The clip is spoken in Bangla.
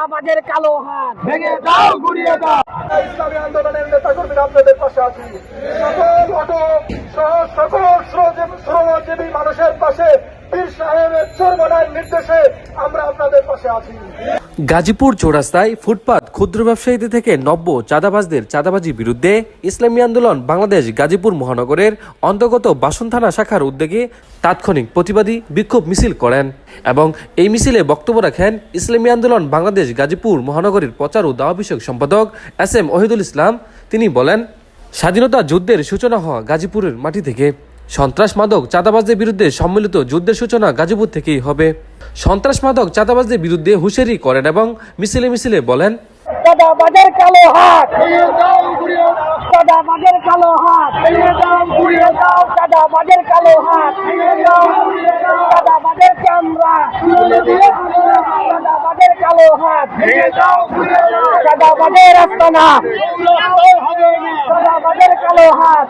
চাঁদাবাজের কালো হাত ভেঙে দাও, গুড়িয়ে দাও। ইসলামী আন্দোলনের নেতাকর্মীরা আপনাদের পাশে আছি। সকল অটো সহ সকল শ্রমজীবী মানুষের পাশে পীর সাহেবের চরমনার নির্দেশে আমরা আপনাদের পাশে আছি। গাজীপুর চৌরাস্তায় ফুটপাত ক্ষুদ্র ব্যবসায়ীদের থেকে নব্য চাঁদাবাজদের চাঁদাবাজির বিরুদ্ধে ইসলামী আন্দোলন বাংলাদেশ গাজীপুর মহানগরের অন্তর্গত বাসন থানা শাখার উদ্যোগে তাৎক্ষণিক প্রতিবাদী বিক্ষোভ মিছিল করেন এবং এই মিছিলে বক্তব্য রাখেন ইসলামী আন্দোলন বাংলাদেশ গাজীপুর মহানগরীর প্রচার ও দাওয়া বিষয়ক সম্পাদক SM ওহিদুল ইসলাম। তিনি বলেন, স্বাধীনতা যুদ্ধের সূচনা হওয়া গাজীপুরের মাটি থেকে। সন্ত্রাস মাদক চাঁদাবাজদের বিরুদ্ধে সম্মিলিত যুদ্ধের সূচনা গাজীপুর থেকেই হবে। সন্ত্রাস মাদক চাঁদাবাজদের বিরুদ্ধে হুঁশিয়ারি করেন এবং মিছিলে মিছিলে বলেন, চাঁদাবাজের কালো হাত চাঁদাবাজের কালো হাত চাঁদাবাজের কালো হাত চাঁদাবাজের চামড়া চাঁদাবাজের কালো হাত চাঁদাবাজের আস্তানা চাঁদাবাজের কালো হাত